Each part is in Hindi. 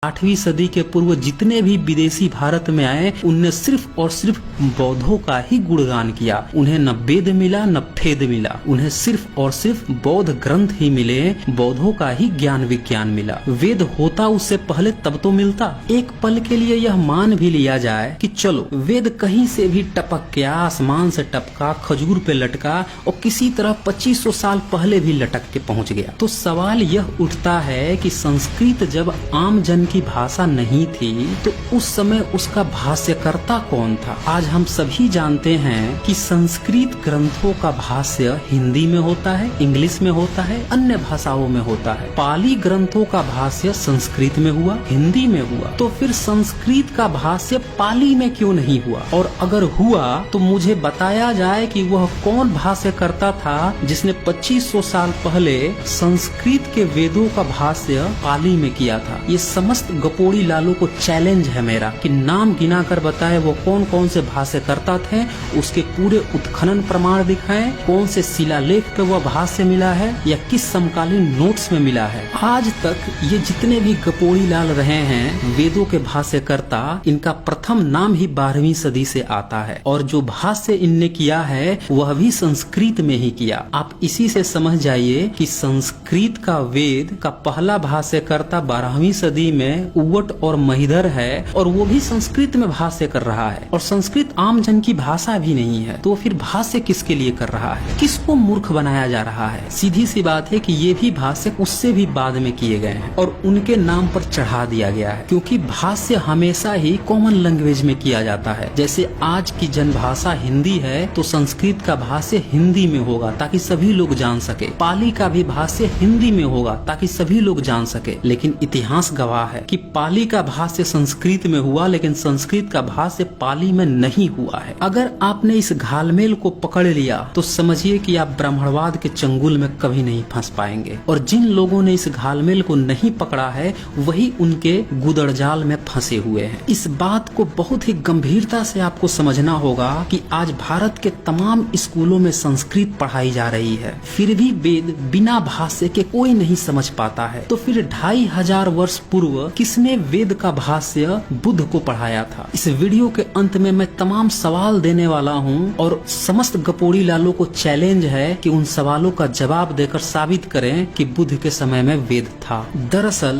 8वीं सदी के पूर्व जितने भी विदेशी भारत में आए उनने सिर्फ और सिर्फ बौद्धों का ही गुणगान किया। उन्हें न वेद मिला न भेद मिला, उन्हें सिर्फ और सिर्फ बौद्ध ग्रंथ ही मिले, बौद्धों का ही ज्ञान विज्ञान मिला। वेद होता उससे पहले तब तो मिलता। एक पल के लिए यह मान भी लिया जाए कि चलो वेद कहीं से भी टपक गया, आसमान से टपका, खजूर पे लटका और किसी तरह 2500 साल पहले भी लटक के पहुंच गया, तो सवाल यह उठता है कि संस्कृत जब आम जन की भाषा नहीं थी तो उस समय उसका भाष्यकर्ता कौन था? आज हम सभी जानते हैं कि संस्कृत ग्रंथों का भाष्य हिंदी में होता है, इंग्लिश में होता है, अन्य भाषाओं में होता है। पाली ग्रंथों का भाष्य संस्कृत में हुआ, हिंदी में हुआ, तो फिर संस्कृत का भाष्य पाली में क्यों नहीं हुआ? और अगर हुआ तो मुझे बताया जाए कि वह कौन भाष्यकर्ता था जिसने 2500 साल पहले संस्कृत के वेदों का भाष्य पाली में किया था। ये समस्त गपोड़ी लालों को चैलेंज है मेरा कि नाम गिना कर बताए वो कौन कौन से भाष्यकर्ता थे, उसके पूरे उत्खनन प्रमाण दिखाएं, कौन से शिलालेख पे वह भाष्य मिला है या किस समकालीन नोट्स में मिला है। आज तक ये जितने भी गपोड़ी लाल रहे हैं वेदों के भाष्यकर्ता, इनका प्रथम नाम ही 12वीं सदी से आता है और जो भाष्य इनने किया है वह भी संस्कृत में ही किया। आप इसी से समझ जाइए कि संस्कृत का वेद का पहला भाष्यकर्ता 12वीं सदी में उवट और महिधर है और वो भी संस्कृत में भाष्य कर रहा है और संस्कृत आम जन की भाषा भी नहीं है, तो फिर भाष्य किसके लिए कर रहा है? किसको मूर्ख बनाया जा रहा है? सीधी सी बात है कि ये भी भाष्य उससे भी बाद में किए गए हैं और उनके नाम पर चढ़ा दिया गया है, क्योंकि भाष्य हमेशा ही कॉमन लैंग्वेज में किया जाता है। जैसे आज की जनभाषा हिंदी है तो संस्कृत का भाष्य हिंदी में होगा ताकि सभी लोग जान सके, पाली का भी भाष्य हिंदी में होगा ताकि सभी लोग जान सके। लेकिन इतिहास गवाह है कि पाली का भाष्य संस्कृत में हुआ लेकिन संस्कृत का भाष्य पाली में नहीं हुआ है। अगर आपने इस घालमेल को पकड़ लिया तो समझिए कि आप ब्राह्मणवाद के चंगुल में कभी नहीं फंस पाएंगे और जिन लोगों ने इस घालमेल को नहीं पकड़ा है वही उनके गुदड़जाल में फंसे हुए हैं। इस बात को बहुत ही गंभीरता से आपको समझना होगा कि आज भारत के तमाम स्कूलों में संस्कृत पढ़ाई जा रही है, फिर भी वेद बिना भाष्य के कोई नहीं समझ पाता है। तो फिर 2500 वर्ष पूर्व किसने वेद का भाष्य बुद्ध को पढ़ाया था? इस वीडियो के अंत में मैं तमाम सवाल देने वाला हूं और समस्त गपोड़ी लालों को चैलेंज है कि उन सवालों का जवाब देकर साबित करें कि बुद्ध के समय में वेद था। दरअसल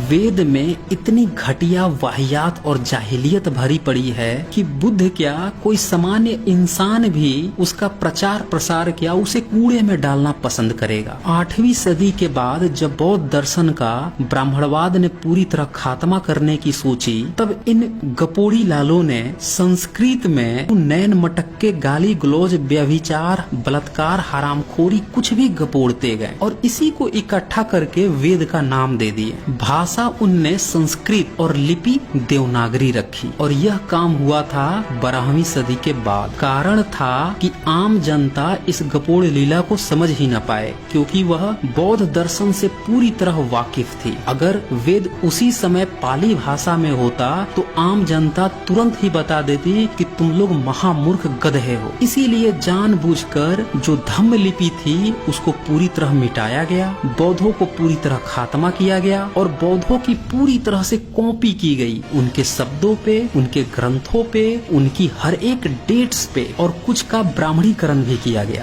वेद में इतनी घटिया वाहियात और जाहिलियत भरी पड़ी है कि बुद्ध क्या कोई सामान्य इंसान भी उसका प्रचार प्रसार किया उसे कूड़े में डालना पसंद करेगा। 8वीं सदी के बाद जब बौद्ध दर्शन का ब्राह्मणवाद ने पूरी तरह खात्मा करने की सोची तब इन गपोड़ी लालों ने संस्कृत में नैन मटक्के, गाली गलौज, व्यभिचार, बलात्कार, हरामखोरी कुछ भी गपोड़ते गए और इसी को इकट्ठा करके वेद का नाम दे दिए। भाषा उनने संस्कृत और लिपि देवनागरी रखी और यह काम हुआ था 12वीं सदी के बाद। कारण था कि आम जनता इस गपोड़ लीला को समझ ही न पाए क्योंकि वह बौद्ध दर्शन से पूरी तरह वाकिफ थी। अगर वेद उसी समय पाली भाषा में होता तो आम जनता तुरंत ही बता देती कि तुम लोग महामूर्ख गधे हो। इसीलिए जानबूझकर जो धम्म लिपि थी उसको पूरी तरह मिटाया गया, बौद्धों को पूरी तरह खात्मा किया गया और बौद्धों की पूरी तरह से कॉपी की गई, उनके शब्दों पे, उनके ग्रंथों पे, उनकी हर एक डेट्स पे और कुछ का ब्राह्मणीकरण भी किया गया।